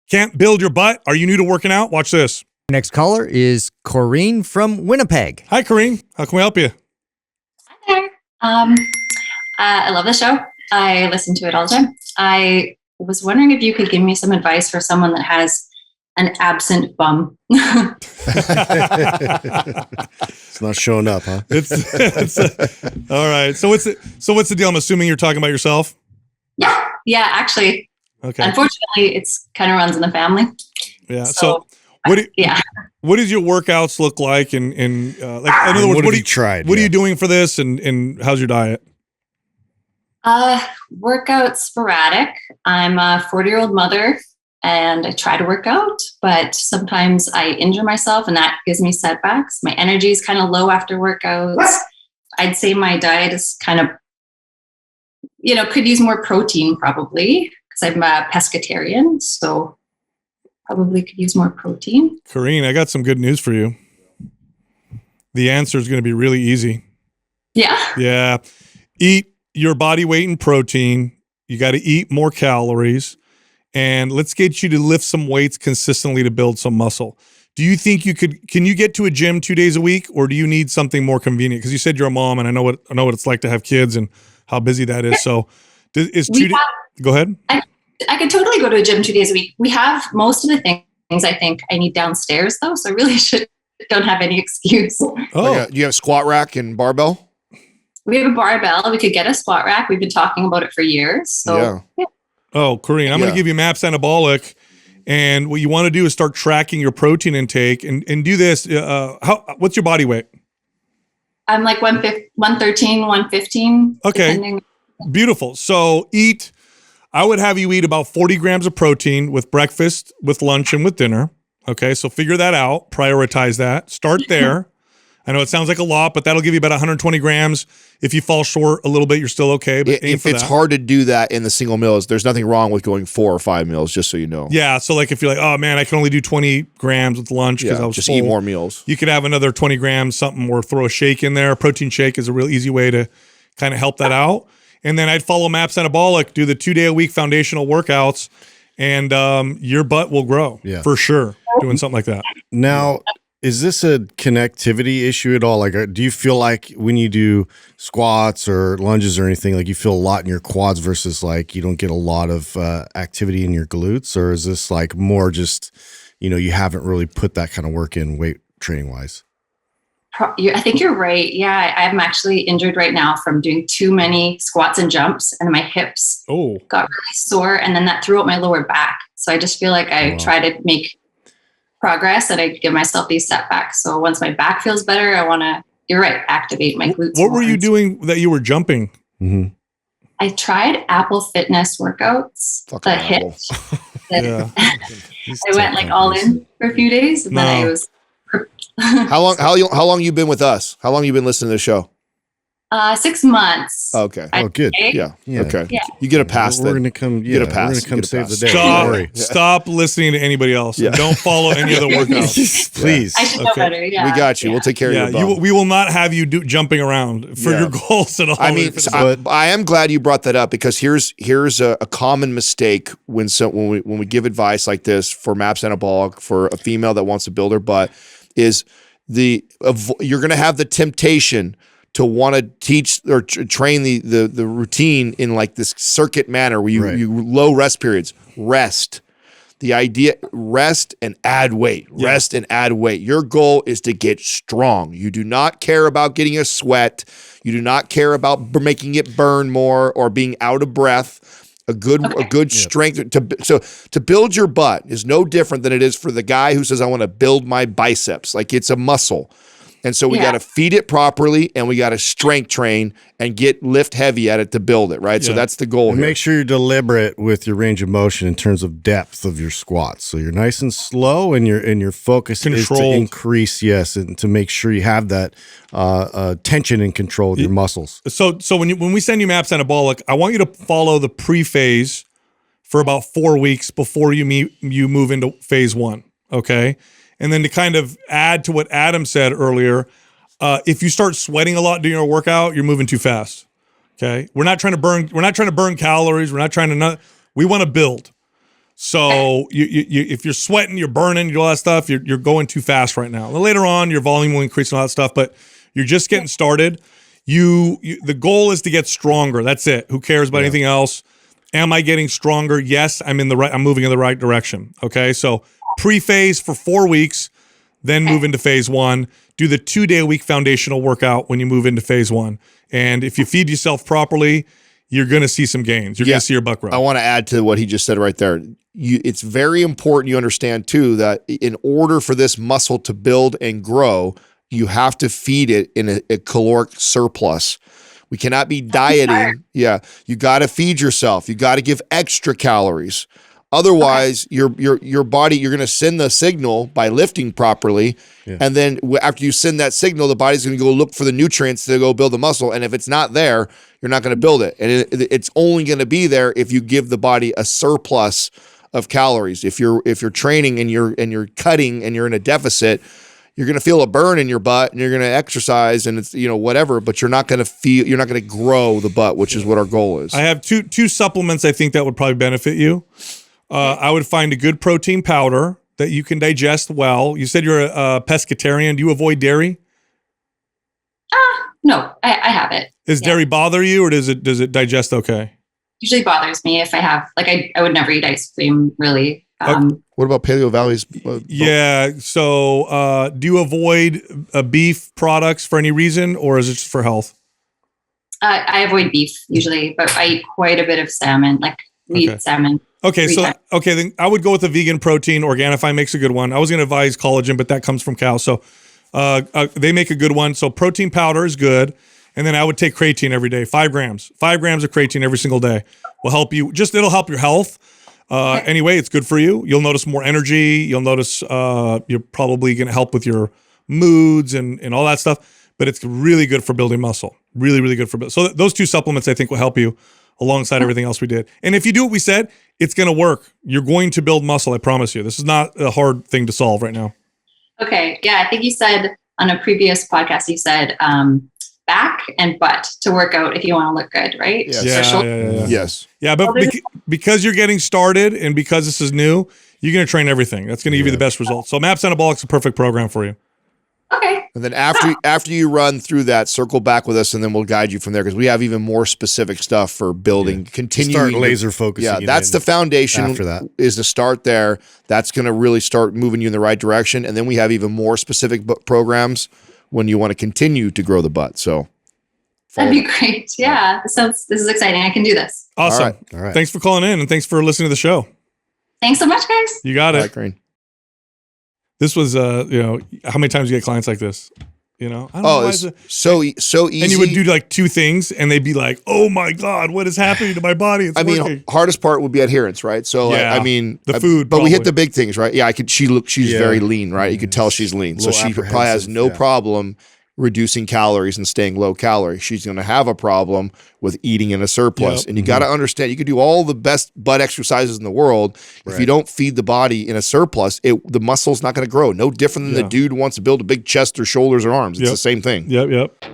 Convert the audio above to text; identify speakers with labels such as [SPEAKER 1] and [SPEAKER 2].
[SPEAKER 1] Can't build your butt? Are you new to working out? Watch this.
[SPEAKER 2] Next caller is Corrine from Winnipeg.
[SPEAKER 1] Hi, Corrine. How can we help you?
[SPEAKER 3] Hi there. I love the show. I listen to it all the time. I was wondering if you could give me some advice for someone that has an absent bum.
[SPEAKER 4] It's not showing up, huh?
[SPEAKER 1] All right. So what's the deal? I'm assuming you're talking about yourself.
[SPEAKER 3] Yeah, actually.
[SPEAKER 1] Okay.
[SPEAKER 3] Unfortunately, it's kind of runs in the family.
[SPEAKER 1] Yeah. So what does your workouts look like? And like, in other words,
[SPEAKER 4] what have you tried?
[SPEAKER 1] What are you doing for this? And how's your diet?
[SPEAKER 3] Workout sporadic. I'm a 40-year-old mother and I try to work out, but sometimes I injure myself and that gives me setbacks. My energy is kind of low after workouts. I'd say my diet is kind of, could use more protein probably because I'm a pescatarian. So probably could use more protein.
[SPEAKER 1] Corrine, I got some good news for you. The answer is going to be really easy.
[SPEAKER 3] Yeah.
[SPEAKER 1] Yeah. Eat your body weight in protein. You got to eat more calories. And let's get you to lift some weights consistently to build some muscle. Do you think can you get to a gym 2 days a week, or do you need something more convenient? Because you said you're a mom, and I know what it's like to have kids and how busy that is. So go ahead.
[SPEAKER 3] I could totally go to a gym 2 days a week. We have most of the things I think I need downstairs though. So I really don't have any excuse.
[SPEAKER 5] Oh, do you have squat rack and barbell?
[SPEAKER 3] We have a barbell. We could get a squat rack. We've been talking about it for years. So yeah.
[SPEAKER 1] Oh, Corrine, I'm going to give you MAPS Anabolic. And what you want to do is start tracking your protein intake and do this. What's your body weight?
[SPEAKER 3] I'm like 113, 115.
[SPEAKER 1] Okay. Beautiful. So I would have you eat about 40 grams of protein with breakfast, with lunch, and with dinner. Okay. So figure that out. Prioritize that. Start there. I know it sounds like a lot, but that'll give you about 120 grams. If you fall short a little bit, you're still okay. But
[SPEAKER 5] if it's hard to do that in the single meals, there's nothing wrong with going 4 or 5 meals, just so you know.
[SPEAKER 1] Yeah. So like if you're like, oh man, I can only do 20 grams with lunch because I was
[SPEAKER 5] just
[SPEAKER 1] full.
[SPEAKER 5] Eat more meals.
[SPEAKER 1] You could have another 20 grams, something, or throw a shake in there. A protein shake is a real easy way to kind of help that out. And then I'd follow MAPS Anabolic, do the 2-day-a-week foundational workouts, and your butt will grow for sure doing something like that.
[SPEAKER 4] Now, is this a connectivity issue at all? Like, do you feel like when you do squats or lunges or anything, like you feel a lot in your quads versus like you don't get a lot of activity in your glutes? Or is this like more just, you haven't really put that kind of work in weight training wise?
[SPEAKER 3] I think you're right. Yeah, I'm actually injured right now from doing too many squats and jumps, and my hips got really sore, and then that threw out my lower back. So I just feel like I try to make progress and I give myself these setbacks. So once my back feels better, I want to, you're right, activate my glutes.
[SPEAKER 1] What were you doing that you were jumping?
[SPEAKER 4] Mm-hmm.
[SPEAKER 3] I tried Apple Fitness workouts. The hips. I went like all in for a few days, and then I was.
[SPEAKER 5] How long you been with us? How long you been listening to the show?
[SPEAKER 3] 6 months.
[SPEAKER 5] Okay.
[SPEAKER 4] Good.
[SPEAKER 5] Yeah. Okay. Yeah. You get a pass.
[SPEAKER 4] We're gonna come. Yeah,
[SPEAKER 5] get a pass.
[SPEAKER 4] We're gonna come save the day.
[SPEAKER 1] Stop listening to anybody else. Yeah. Don't follow any other workouts,
[SPEAKER 4] please.
[SPEAKER 3] I should know better. Yeah.
[SPEAKER 5] We got you. We'll take care of your bum.
[SPEAKER 1] We will not have you jumping around for your goals at all.
[SPEAKER 5] I mean, I am glad you brought that up because here's a common mistake when we give advice like this for MAPS Anabolic for a female that wants to build her butt is you're going to have the temptation to want to teach or train the routine in like this circuit manner where you low rest periods. Rest. The idea, rest and add weight. Rest and add weight. Your goal is to get strong. You do not care about getting a sweat. You do not care about making it burn more or being out of breath. A good strength to build your butt is no different than it is for the guy who says, I want to build my biceps. Like it's a muscle. And so we got to feed it properly and we got to strength train and lift heavy at it to build it, right? Yeah. So that's the goal here.
[SPEAKER 4] Make sure you're deliberate with your range of motion in terms of depth of your squats. So you're nice and slow and your focus is to increase, and to make sure you have that tension and control of your muscles.
[SPEAKER 1] So when we send you MAPS Anabolic, I want you to follow the pre-phase for about 4 weeks before you move into phase 1, okay? And then to kind of add to what Adam said earlier, if you start sweating a lot during your workout, you're moving too fast. Okay, we're not trying to burn calories. We're not trying to we want to build. So you if you're sweating, you're burning, you do all that stuff, you're going too fast right now. Later on, your volume will increase and all that stuff, but you're just getting started. The goal is to get stronger. That's it. Who cares about anything else? Am I getting stronger? Yes, I'm moving in the right direction. Okay. So pre-phase for 4 weeks, then move into phase 1. Do the 2-day-a-week foundational workout when you move into phase 1. And if you feed yourself properly, you're going to see some gains. You're going to see your butt grow.
[SPEAKER 5] I want to add to what he just said right there. It's very important you understand too that in order for this muscle to build and grow, you have to feed it in a caloric surplus. We cannot be dieting. Yeah, you got to feed yourself. You got to give extra calories. Otherwise, your body, you're going to send the signal by lifting properly. Yeah. And then after you send that signal, the body's going to go look for the nutrients to go build the muscle. And if it's not there, you're not going to build it. And it's only going to be there if you give the body a surplus of calories. If you're training and you're cutting and you're in a deficit, you're going to feel a burn in your butt and you're going to exercise and it's, whatever, but you're not going to grow the butt, which is what our goal is.
[SPEAKER 1] I have two supplements I think that would probably benefit you. I would find a good protein powder that you can digest well. You said you're a pescatarian. Do you avoid dairy?
[SPEAKER 3] No, I have it.
[SPEAKER 1] Does dairy bother you or does it digest okay?
[SPEAKER 3] Usually bothers me if I have, I would never eat ice cream really.
[SPEAKER 5] What about Paleo Valley's?
[SPEAKER 1] Yeah. So do you avoid beef products for any reason or is it just for health?
[SPEAKER 3] I avoid beef usually, but I eat quite a bit of salmon, wheat salmon.
[SPEAKER 1] Okay, then I would go with the vegan protein. Organifi makes a good one. I was going to advise collagen, but that comes from cows. So they make a good one. So protein powder is good. And then I would take creatine every day, 5 grams. 5 grams of creatine every single day will help you. It'll help your health. Anyway, it's good for you. You'll notice more energy. You'll notice you're probably going to help with your moods and all that stuff. But it's really good for building muscle. Really, really good for so those 2 supplements I think will help you alongside everything else we did. And if you do what we said, it's going to work. You're going to build muscle. I promise you. This is not a hard thing to solve right now.
[SPEAKER 3] Okay. Yeah. I think you said on a previous podcast, you said back and butt to work out if you want to look good, right?
[SPEAKER 5] Yes.
[SPEAKER 1] Yeah.
[SPEAKER 5] Yes.
[SPEAKER 1] Yeah. But because you're getting started and because this is new, you're going to train everything. That's going to give you the best results. So MAPS Anabolic is a perfect program for you.
[SPEAKER 3] Okay.
[SPEAKER 5] And then after you run through that, circle back with us, and then we'll guide you from there because we have even more specific stuff for building, continuing.
[SPEAKER 4] Start laser focusing.
[SPEAKER 5] Yeah, that's the foundation.
[SPEAKER 4] After that
[SPEAKER 5] is to start there. That's going to really start moving you in the right direction, and then we have even more specific programs when you want to continue to grow the butt. So
[SPEAKER 3] that'd be great. Yeah, this is exciting. I can do this.
[SPEAKER 1] Awesome.
[SPEAKER 4] All right.
[SPEAKER 1] Thanks for calling in, and thanks for listening to the show.
[SPEAKER 3] Thanks so much, guys.
[SPEAKER 1] You got it.
[SPEAKER 5] Green.
[SPEAKER 1] This was, how many times you get clients like this? I don't know why
[SPEAKER 5] it's so easy.
[SPEAKER 1] And you would do 2 things, and they'd be like, "Oh my God, what is happening to my body?" It's working.
[SPEAKER 5] Hardest part would be adherence, right? So
[SPEAKER 1] the food,
[SPEAKER 5] but we hit
[SPEAKER 1] probably.
[SPEAKER 5] the big things, right? Yeah, she's very lean, right? You could tell she's lean, so she probably has no problem reducing calories and staying low calorie. She's going to have a problem with eating in a surplus. And you got to understand, you could do all the best butt exercises in the world. If you don't feed the body in a surplus, the muscle's not going to grow. No different than the dude who wants to build a big chest or shoulders or arms. It's the same thing.
[SPEAKER 1] Yep.